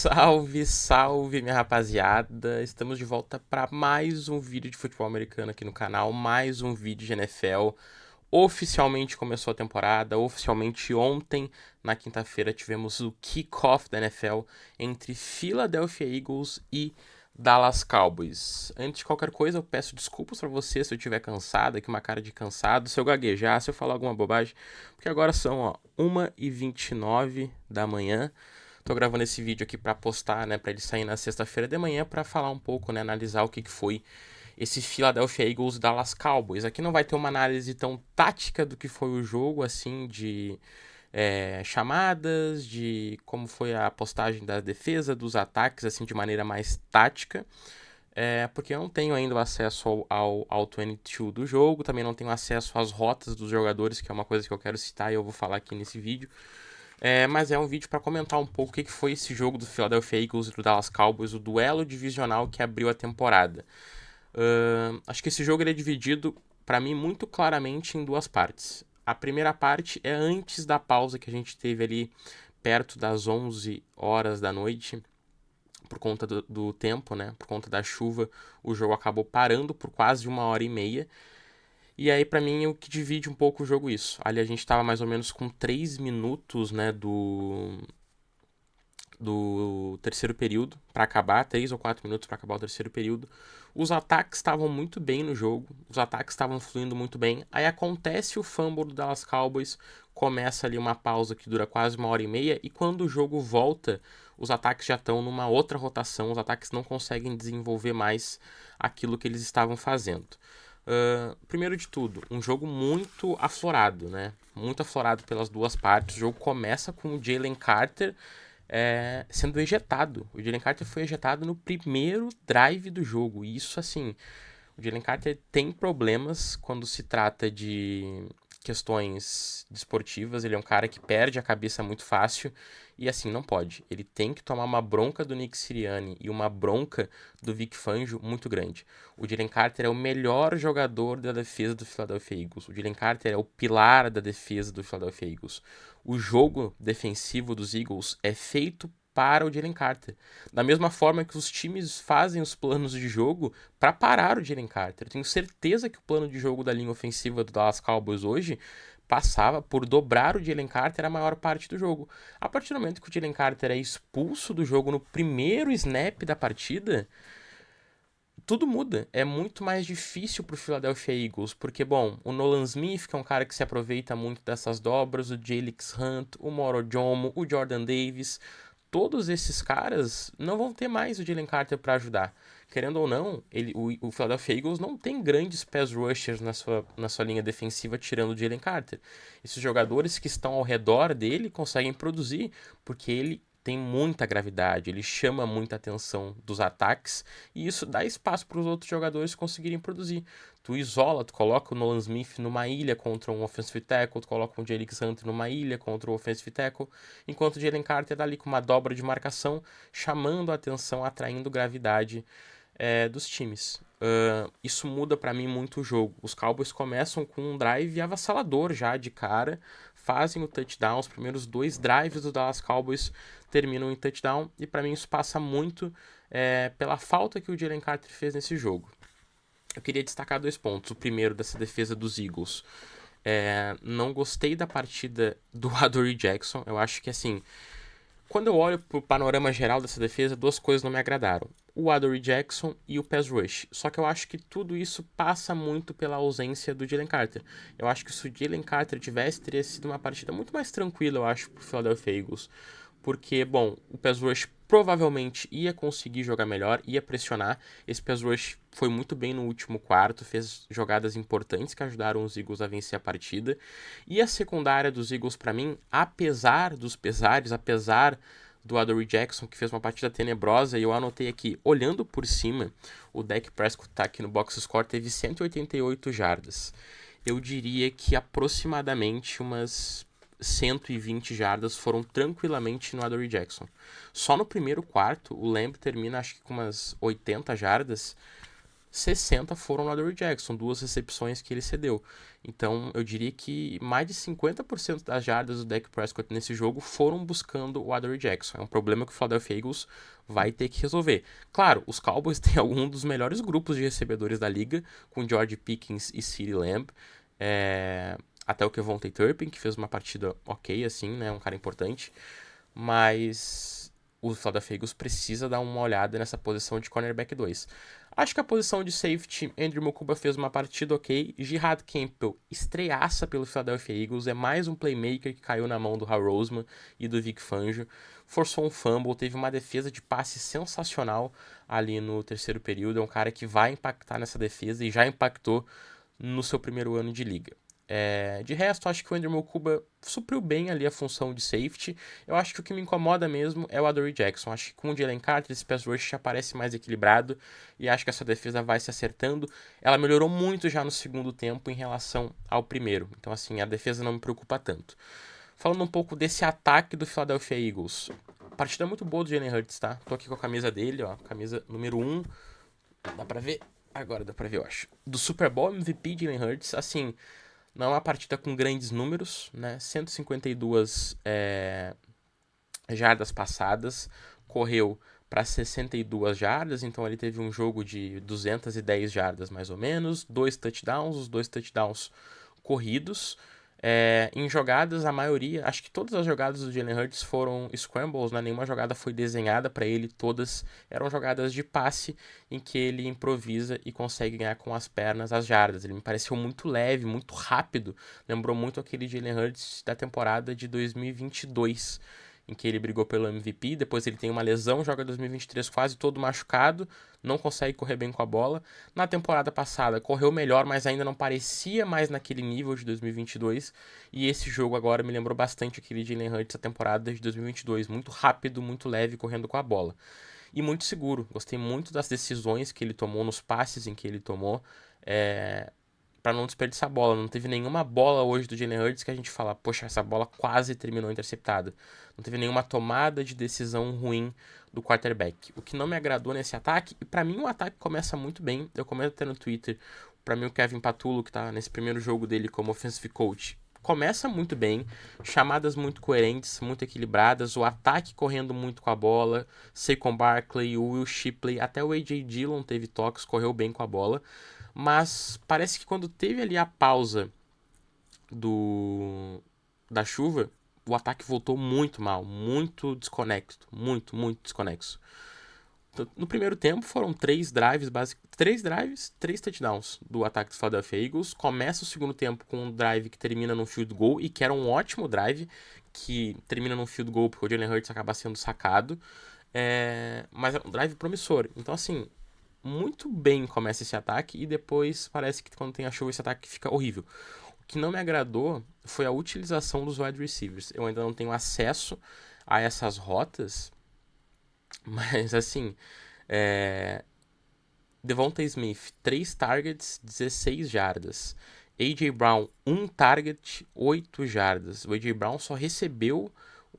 Salve, salve, minha rapaziada! Estamos de volta para mais um vídeo de futebol americano aqui no canal, mais um vídeo de NFL. Oficialmente começou a temporada, oficialmente ontem, na quinta-feira, tivemos o kickoff da NFL entre Philadelphia Eagles e Dallas Cowboys. Antes de qualquer coisa, eu peço desculpas para você se eu estiver cansado, aqui uma cara de cansado, se eu gaguejar, se eu falar alguma bobagem, porque agora são 1h29 da manhã. Tô gravando esse vídeo aqui para postar, né, para ele sair na sexta-feira de manhã para falar um pouco, né, analisar o que foi esse Philadelphia Eagles Dallas Cowboys. Aqui não vai ter uma análise tão tática do que foi o jogo, assim, de chamadas, de como foi a postagem da defesa, dos ataques, assim, de maneira mais tática. Porque eu não tenho ainda acesso ao 22 do jogo, também não tenho acesso às rotas dos jogadores, que é uma coisa que eu quero citar e eu vou falar aqui nesse vídeo. Mas é um vídeo para comentar um pouco o que foi esse jogo do Philadelphia Eagles e do Dallas Cowboys, o duelo divisional que abriu a temporada. Acho que esse jogo ele é dividido, para mim, muito claramente em duas partes. A primeira parte é antes da pausa que a gente teve ali perto das 11 horas da noite, por conta do tempo, né? Por conta da chuva, o jogo acabou parando por quase 1h30. E aí, pra mim, o que divide um pouco o jogo isso. Ali a gente tava mais ou menos com 3 minutos, né, do terceiro período para acabar, 3 ou 4 minutos para acabar o terceiro período. Os ataques estavam muito bem no jogo, os ataques estavam fluindo muito bem. Aí acontece o fumble do Dallas Cowboys, começa ali uma pausa que dura quase 1h30, e quando o jogo volta, os ataques já estão numa outra rotação, os ataques não conseguem desenvolver mais aquilo que eles estavam fazendo. Primeiro de tudo, um jogo muito aflorado, né? Muito aflorado pelas duas partes. O jogo começa com o Jalen Carter sendo ejetado. O Jalen Carter foi ejetado no primeiro drive do jogo. E isso, assim, o Jalen Carter tem problemas quando se trata de questões desportivas. Ele é um cara que perde a cabeça muito fácil. E assim, não pode. Ele tem que tomar uma bronca do Nick Sirianni e uma bronca do Vic Fangio muito grande. O Jalen Carter é o melhor jogador da defesa do Philadelphia Eagles. O Jalen Carter é o pilar da defesa do Philadelphia Eagles. O jogo defensivo dos Eagles é feito para o Jalen Carter. Da mesma forma que os times fazem os planos de jogo para parar o Jalen Carter. Eu tenho certeza que o plano de jogo da linha ofensiva do Dallas Cowboys hoje passava por dobrar o Jalen Carter a maior parte do jogo. A partir do momento que o Jalen Carter é expulso do jogo no primeiro snap da partida, tudo muda. É muito mais difícil pro Philadelphia Eagles, porque, bom, o Nolan Smith, que é um cara que se aproveita muito dessas dobras, o Jalix Hunt, o Moro Jomo, o Jordan Davis, todos esses caras não vão ter mais o Jalen Carter para ajudar. Querendo ou não, o Philadelphia Eagles não tem grandes pass rushers na sua linha defensiva tirando o Jalen Carter. Esses jogadores que estão ao redor dele conseguem produzir, porque ele tem muita gravidade, ele chama muita atenção dos ataques e isso dá espaço para os outros jogadores conseguirem produzir. Tu isola, tu coloca o Nolan Smith numa ilha contra um offensive tackle, tu coloca o Jalix Hunt numa ilha contra o offensive tackle, enquanto o Jalen Carter tá ali com uma dobra de marcação, chamando a atenção, atraindo gravidade dos times. Isso muda para mim muito o jogo. Os Cowboys começam com um drive avassalador já de cara, fazem o touchdown, os primeiros dois drives do Dallas Cowboys terminam em touchdown, e para mim isso passa muito pela falta que o Jalen Carter fez nesse jogo. Eu queria destacar dois pontos. O primeiro, dessa defesa dos Eagles. Não gostei da partida do Adoree Jackson. Eu acho que, assim, quando eu olho pro panorama geral dessa defesa, duas coisas não me agradaram: o Adoree Jackson e o pass rush. Só que eu acho que tudo isso passa muito pela ausência do Jalen Carter. Eu acho que se o Jalen Carter tivesse, teria sido uma partida muito mais tranquila, eu acho, pro Philadelphia Eagles. Porque, bom, o pass rush provavelmente ia conseguir jogar melhor, ia pressionar. Esse pass rush foi muito bem no último quarto, fez jogadas importantes que ajudaram os Eagles a vencer a partida. E a secundária dos Eagles, para mim, apesar dos pesares, apesar do Adoree Jackson, que fez uma partida tenebrosa, e eu anotei aqui, olhando por cima, o Dak Prescott tá aqui no box score, teve 188 jardas. Eu diria que aproximadamente umas 120 jardas foram tranquilamente no Adoree Jackson. Só no primeiro quarto, o Lamb termina acho que com umas 80 jardas. 60 foram no Adoree Jackson, 2 recepções que ele cedeu. Então, eu diria que mais de 50% das jardas do Dak Prescott nesse jogo foram buscando o Adoree Jackson. É um problema que o Philadelphia Eagles vai ter que resolver. Claro, os Cowboys têm algum dos melhores grupos de recebedores da liga, com George Pickens e CeeDee Lamb. Até o Kevontae Turpin, que fez uma partida ok, assim, né? Um cara importante. Mas o Philadelphia Eagles precisa dar uma olhada nessa posição de cornerback 2. Acho que a posição de safety, Andrew Mukuba fez uma partida ok. Jihad Campbell estreaça pelo Philadelphia Eagles. É mais um playmaker que caiu na mão do Hal Roseman e do Vic Fangio. Forçou um fumble, teve uma defesa de passe sensacional ali no terceiro período. É um cara que vai impactar nessa defesa e já impactou no seu primeiro ano de liga. De resto, acho que o Andrew Mukuba supriu bem ali a função de safety. Eu acho que o que me incomoda mesmo é o Adoree Jackson. Acho que com o Jalen Carter esse pass rush já parece mais equilibrado e acho que essa defesa vai se acertando. Ela melhorou muito já no segundo tempo em relação ao primeiro. Então, assim, a defesa não me preocupa tanto. Falando um pouco desse ataque do Philadelphia Eagles. Partida muito boa do Jalen Hurts, tá? Tô aqui com a camisa dele, ó. Camisa número 1. Dá pra ver? Agora dá pra ver, eu acho. Do Super Bowl MVP Jalen Hurts, assim... Não é uma partida com grandes números, né? 152 jardas passadas, correu para 62 jardas, então ele teve um jogo de 210 jardas mais ou menos, 2 touchdowns, os 2 touchdowns corridos. Em jogadas, a maioria, acho que todas as jogadas do Jalen Hurts foram scrambles, né? Nenhuma jogada foi desenhada para ele, todas eram jogadas de passe em que ele improvisa e consegue ganhar com as pernas as jardas. Ele me pareceu muito leve, muito rápido, lembrou muito aquele Jalen Hurts da temporada de 2022, em que ele brigou pelo MVP, depois ele tem uma lesão, joga 2023 quase todo machucado, não consegue correr bem com a bola. Na temporada passada correu melhor, mas ainda não parecia mais naquele nível de 2022, e esse jogo agora me lembrou bastante aquele Jalen Hurts da temporada de 2022, muito rápido, muito leve, correndo com a bola. E muito seguro, gostei muito das decisões que ele tomou, nos passes em que ele tomou, para não desperdiçar a bola. Não teve nenhuma bola hoje do Jalen Hurts que a gente fala, poxa, essa bola quase terminou interceptada. Não teve nenhuma tomada de decisão ruim do quarterback. O que não me agradou nesse ataque, e para mim o ataque começa muito bem, eu comento até no Twitter, para mim o Kevin Patullo, que tá nesse primeiro jogo dele como offensive coach, começa muito bem, chamadas muito coerentes, muito equilibradas, o ataque correndo muito com a bola, Saquon Barkley, o Will Shipley, até o A.J. Dillon teve toques, correu bem com a bola, mas parece que quando teve ali a pausa da chuva, o ataque voltou muito mal, muito desconexo, muito desconexo. No primeiro tempo foram 3 touchdowns do ataque dos Philadelphia Eagles. Começa o segundo tempo com um drive que termina num field goal e que era um ótimo drive, que termina num field goal porque o Jalen Hurts acaba sendo sacado. Mas é um drive promissor. Então, assim, muito bem começa esse ataque e depois parece que quando tem a chuva esse ataque fica horrível. O que não me agradou foi a utilização dos wide receivers. Eu ainda não tenho acesso a essas rotas, mas assim, Devonta Smith, 3 targets, 16 jardas. A.J. Brown, 1 target, 8 jardas. O A.J. Brown só recebeu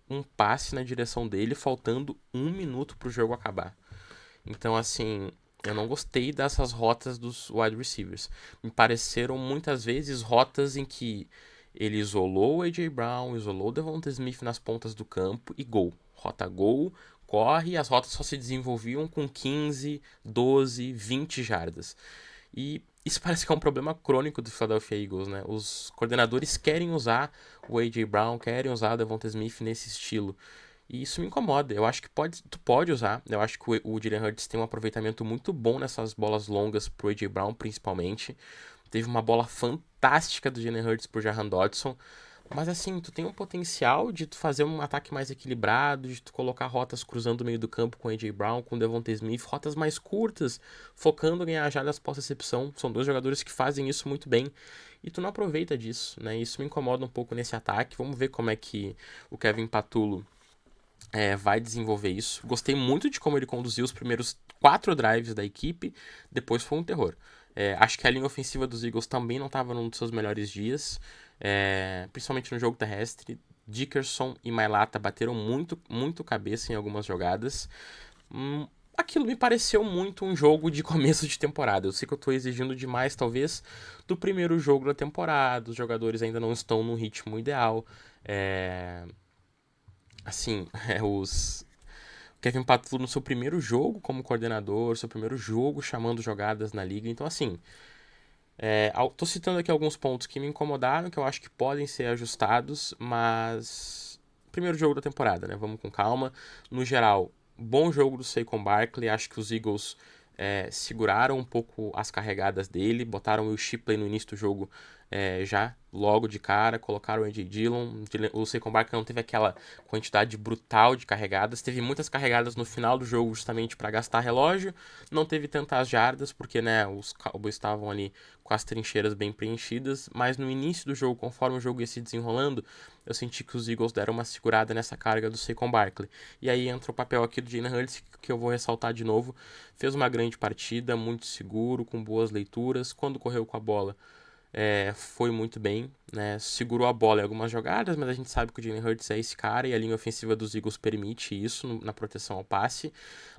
um passe na direção dele, faltando 1 minuto para o jogo acabar. Então, assim, eu não gostei dessas rotas dos wide receivers. Me pareceram muitas vezes rotas em que ele isolou o A.J. Brown, isolou o Devonta Smith nas pontas do campo e gol. Rota gol, corre e as rotas só se desenvolviam com 15, 12, 20 jardas. E isso parece que é um problema crônico do Philadelphia Eagles, né? Os coordenadores querem usar o A.J. Brown, querem usar o Devonta Smith nesse estilo. E isso me incomoda. Eu acho que tu pode usar. Eu acho que o Jalen Hurts tem um aproveitamento muito bom nessas bolas longas pro A.J. Brown, principalmente. Teve uma bola fantástica do Jalen Hurts pro Jahan Dodson. Mas assim, tu tem um potencial de tu fazer um ataque mais equilibrado, de tu colocar rotas cruzando o meio do campo com o A.J. Brown, com o Devonta Smith, rotas mais curtas, focando em ganhar jardas pós-recepção. São dois jogadores que fazem isso muito bem. E tu não aproveita disso, né? Isso me incomoda um pouco nesse ataque. Vamos ver como é que o Kevin Patullo vai desenvolver isso. Gostei muito de como ele conduziu os primeiros 4 drives da equipe, depois foi um terror. Acho que a linha ofensiva dos Eagles também não estava num dos seus melhores dias, principalmente no jogo terrestre. Dickerson e Mailata bateram muito cabeça em algumas jogadas. aquilo me pareceu muito um jogo de começo de temporada. Eu sei que eu tô exigindo demais, talvez, do primeiro jogo da temporada. Os jogadores ainda não estão no ritmo ideal. É... Assim, os... Kevin Patulo no seu primeiro jogo como coordenador, seu primeiro jogo chamando jogadas na liga. Então, assim, tô citando aqui alguns pontos que me incomodaram, que eu acho que podem ser ajustados, mas primeiro jogo da temporada, né? Vamos com calma. No geral, bom jogo do Saquon Barkley. Acho que os Eagles seguraram um pouco as carregadas dele, botaram o Will Shipley no início do jogo já logo de cara, colocaram o A.J. Dillon. O Saquon Barkley não teve aquela quantidade brutal de carregadas, teve muitas carregadas no final do jogo justamente para gastar relógio, não teve tantas jardas porque, né, os Cowboys estavam ali com as trincheiras bem preenchidas, mas no início do jogo, conforme o jogo ia se desenrolando, eu senti que os Eagles deram uma segurada nessa carga do Saquon Barkley. E aí entra o papel aqui do Jalen Hurts, que eu vou ressaltar de novo. Fez uma grande partida, muito seguro, com boas leituras. Quando correu com a bola, foi muito bem, né? Segurou a bola em algumas jogadas, mas a gente sabe que o Jalen Hurts é esse cara e a linha ofensiva dos Eagles permite isso na proteção ao passe.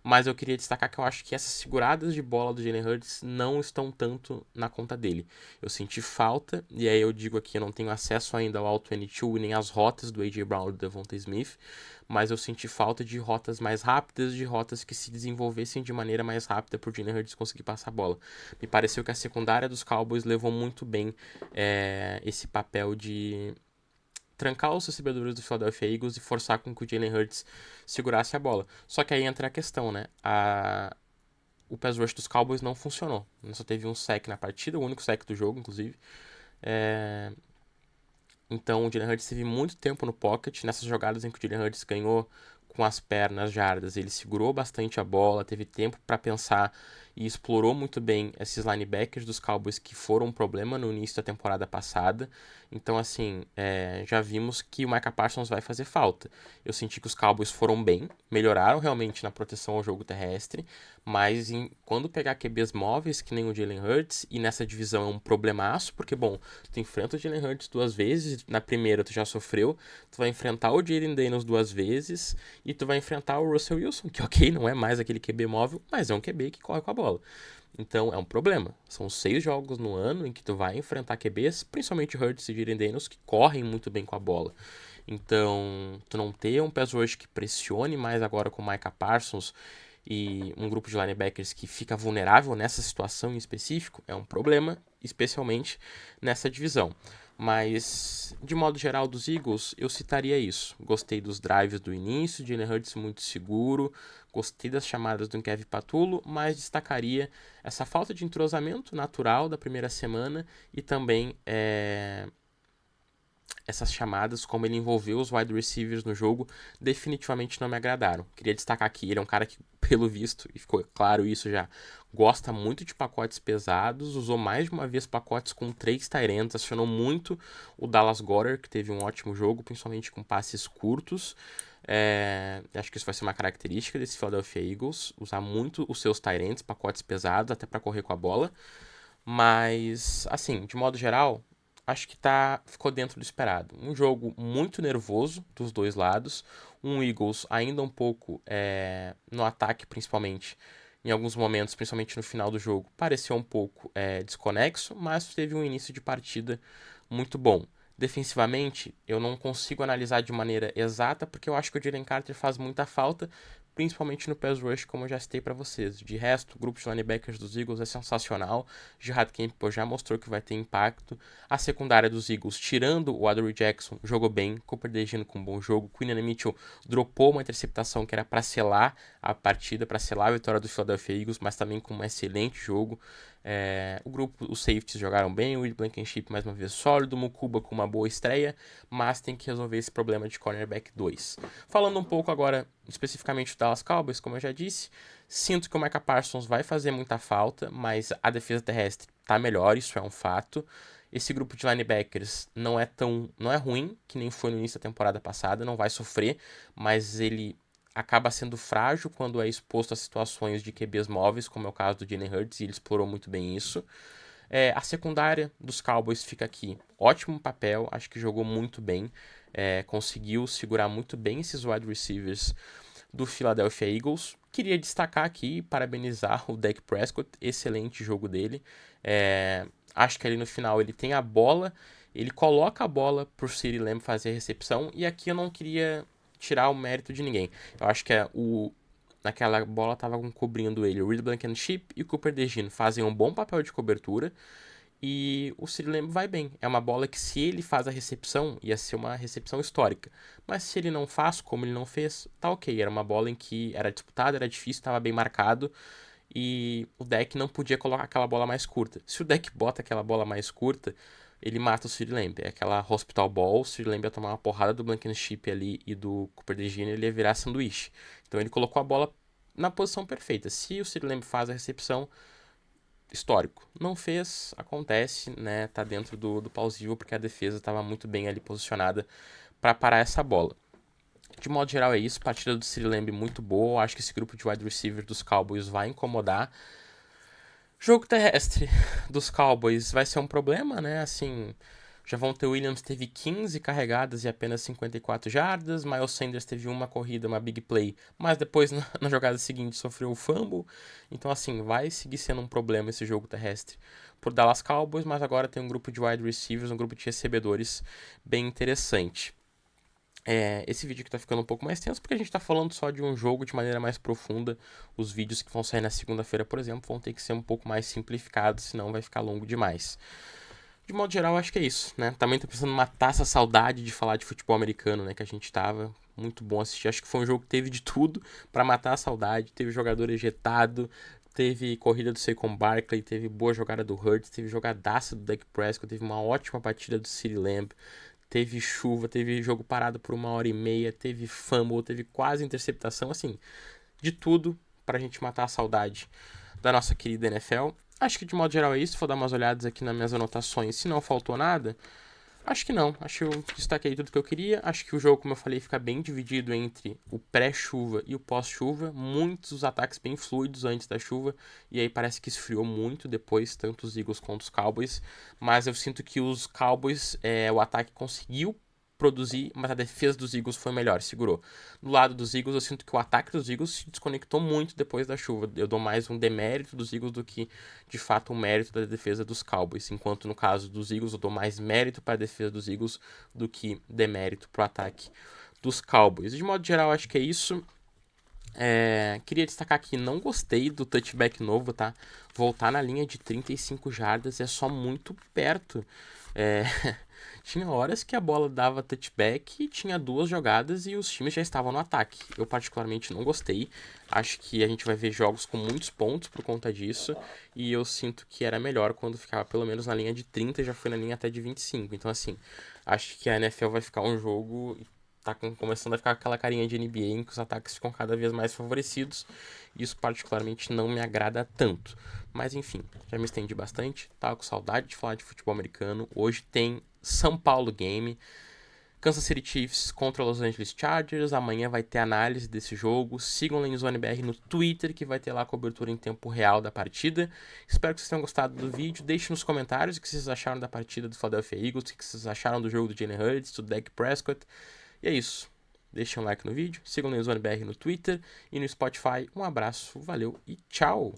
Mas eu queria destacar que eu acho que essas seguradas de bola do Jalen Hurts não estão tanto na conta dele. Eu senti falta, e aí eu digo aqui, eu não tenho acesso ainda ao All 22 e nem às rotas do A.J. Brown e do Devonta Smith, mas eu senti falta de rotas mais rápidas, de rotas que se desenvolvessem de maneira mais rápida para o Jalen Hurts conseguir passar a bola. Me pareceu que a secundária dos Cowboys levou muito bem esse papel de trancar os recebedores do Philadelphia Eagles e forçar com que o Jalen Hurts segurasse a bola. Só que aí entra a questão, né? O pass rush dos Cowboys não funcionou. Só teve um sack na partida, o único sack do jogo, inclusive. Então o Jalen Hurts teve muito tempo no pocket. Nessas jogadas em que o Jalen Hurts ganhou com as pernas jardas, ele segurou bastante a bola, teve tempo para pensar e explorou muito bem esses linebackers dos Cowboys que foram um problema no início da temporada passada. Então, assim, já vimos que o Micah Parsons vai fazer falta. Eu senti que os Cowboys foram bem, melhoraram realmente na proteção ao jogo terrestre, mas quando pegar QBs móveis, que nem o Jalen Hurts, e nessa divisão é um problemaço, porque, bom, tu enfrenta o Jalen Hurts duas vezes, na primeira tu já sofreu, tu vai enfrentar o Jayden Daniels duas vezes, e tu vai enfrentar o Russell Wilson, que ok, não é mais aquele QB móvel, mas é um QB que corre com a bola. Então é um problema. São 6 jogos no ano em que tu vai enfrentar QBs, principalmente Hurts e Jayden Daniels, que correm muito bem com a bola. Então, tu não ter um pass rush que pressione mais agora com o Micah Parsons e um grupo de linebackers que fica vulnerável nessa situação em específico é um problema, especialmente nessa divisão. Mas, de modo geral, dos Eagles, eu citaria isso. Gostei dos drives do início, Jalen Hurts muito seguro, gostei das chamadas do Kevin Patulo, mas destacaria essa falta de entrosamento natural da primeira semana e também essas chamadas, como ele envolveu os wide receivers no jogo, definitivamente não me agradaram. Queria destacar que ele é um cara que, pelo visto, e ficou claro isso já, gosta muito de pacotes pesados, usou mais de uma vez pacotes com 3 tight ends, acionou muito o Dallas Goedert, que teve um ótimo jogo, principalmente com passes curtos. Acho que isso vai ser uma característica desse Philadelphia Eagles, usar muito os seus tight ends, pacotes pesados, até para correr com a bola. Mas, assim, de modo geral, acho que ficou dentro do esperado. Um jogo muito nervoso dos dois lados. Um Eagles ainda um pouco no ataque, principalmente. Em alguns momentos, principalmente no final do jogo, pareceu um pouco desconexo, mas teve um início de partida muito bom. Defensivamente, eu não consigo analisar de maneira exata, porque eu acho que o Jalen Carter faz muita falta, principalmente no pass rush, como eu já citei para vocês. De resto, o grupo de linebackers dos Eagles é sensacional. Gerard Campbell já mostrou que vai ter impacto. A secundária dos Eagles, tirando o Adoree Jackson, jogou bem. Cooper DeJean com um bom jogo. Quinnan Mitchell dropou uma interceptação que era para selar a partida, para selar a vitória do Philadelphia Eagles, mas também com um excelente jogo. O grupo, os safeties jogaram bem, o Will Blankenship mais uma vez sólido, o Mukuba com uma boa estreia, mas tem que resolver esse problema de cornerback 2. Falando um pouco agora especificamente do Dallas Cowboys, como eu já disse, sinto que o Micah Parsons vai fazer muita falta, mas a defesa terrestre tá melhor, isso é um fato. Esse grupo de linebackers não é ruim, que nem foi no início da temporada passada, não vai sofrer, mas ele acaba sendo frágil quando é exposto a situações de QBs móveis, como é o caso do Jalen Hurts, e ele explorou muito bem isso. A secundária dos Cowboys fica aqui. Ótimo papel, acho que jogou muito bem. Conseguiu segurar muito bem esses wide receivers do Philadelphia Eagles. Queria destacar aqui, parabenizar o Dak Prescott, excelente jogo dele. Acho que ali no final ele tem a bola, ele coloca a bola pro CeeDee Lamb fazer a recepção, e aqui eu não queria tirar o mérito de ninguém. Eu acho que naquela bola tava cobrindo ele o Reed Blankenship e o Cooper DeJean fazem um bom papel de cobertura, e o CeeDee Lamb vai bem. É uma bola que, se ele faz a recepção, ia ser uma recepção histórica. Mas se ele não faz, como ele não fez, tá ok. Era uma bola em que era disputada, era difícil, estava bem marcado. E o deck não podia colocar aquela bola mais curta. Se o deck bota aquela bola mais curta, ele mata o CeeDee Lamb. É aquela hospital ball, o CeeDee Lamb ia tomar uma porrada do Blankenship ali e do Cooper DeJean, ele ia virar sanduíche. Então ele colocou a bola na posição perfeita. Se o CeeDee Lamb faz a recepção, histórico. Não fez, acontece, né? Tá dentro do plausível, porque a defesa estava muito bem ali posicionada para parar essa bola. De modo geral é isso, partida do CeeDee Lamb muito boa, acho que esse grupo de wide receiver dos Cowboys vai incomodar. Jogo terrestre dos Cowboys vai ser um problema, né? Assim, Javonte Williams teve 15 carregadas e apenas 54 jardas. Miles Sanders teve uma corrida, uma big play, mas depois na jogada seguinte sofreu o fumble. Então, assim, vai seguir sendo um problema esse jogo terrestre por Dallas Cowboys, mas agora tem um grupo de wide receivers, um grupo de recebedores bem interessante. Esse vídeo aqui tá ficando um pouco mais tenso porque a gente tá falando só de um jogo de maneira mais profunda. Os vídeos que vão sair na segunda-feira, por exemplo, vão ter que ser um pouco mais simplificados, senão vai ficar longo demais. De modo geral, acho que é isso, né? Também tô precisando matar essa saudade de falar de futebol americano, né? Que a gente tava. Muito bom assistir. Acho que foi um jogo que teve de tudo para matar a saudade. Teve jogador ejetado, teve corrida do Saquon Barkley, teve boa jogada do Hurts, teve jogadaça do Dak Prescott, teve uma ótima partida do CeeDee Lamb. Teve chuva, teve jogo parado por 1h30, teve fumble, teve quase interceptação, assim, de tudo pra gente matar a saudade da nossa querida NFL. Acho que de modo geral é isso. Vou dar umas olhadas aqui nas minhas anotações. Se não faltou nada, acho que não. Acho que eu destaquei tudo que eu queria. Acho que o jogo, como eu falei, fica bem dividido entre o pré-chuva e o pós-chuva. Muitos ataques bem fluidos antes da chuva. E aí parece que esfriou muito depois, tanto os Eagles quanto os Cowboys. Mas eu sinto que os Cowboys, o ataque conseguiu produzir, mas a defesa dos Eagles foi melhor, segurou. Do lado dos Eagles, eu sinto que o ataque dos Eagles se desconectou muito depois da chuva. Eu dou mais um demérito dos Eagles do que, de fato, um mérito da defesa dos Cowboys. Enquanto no caso dos Eagles, eu dou mais mérito para a defesa dos Eagles do que demérito para o ataque dos Cowboys. De modo geral, acho que é isso. Queria destacar que não gostei do touchback novo, tá? Voltar na linha de 35 jardas é só muito perto. Tinha horas que a bola dava touchback e tinha 2 jogadas e os times já estavam no ataque. Eu particularmente não gostei. Acho que a gente vai ver jogos com muitos pontos por conta disso. E eu sinto que era melhor quando ficava pelo menos na linha de 30 e já foi na linha até de 25. Então, assim, acho que a NFL vai ficar um jogo... Tá começando a ficar aquela carinha de NBA em que os ataques ficam cada vez mais favorecidos. Isso particularmente não me agrada tanto. Mas enfim, já me estendi bastante. Tava com saudade de falar de futebol americano. Hoje tem São Paulo Game, Kansas City Chiefs contra Los Angeles Chargers. Amanhã vai ter análise desse jogo. Sigam o LaneZoneBR no Twitter, que vai ter lá a cobertura em tempo real da partida. Espero que vocês tenham gostado do vídeo. Deixem nos comentários o que vocês acharam da partida do Philadelphia Eagles, o que vocês acharam do jogo do Jalen Hurts, do Dak Prescott. E é isso. Deixem um like no vídeo, sigam o LaneZoneBR no Twitter e no Spotify. Um abraço, valeu e tchau!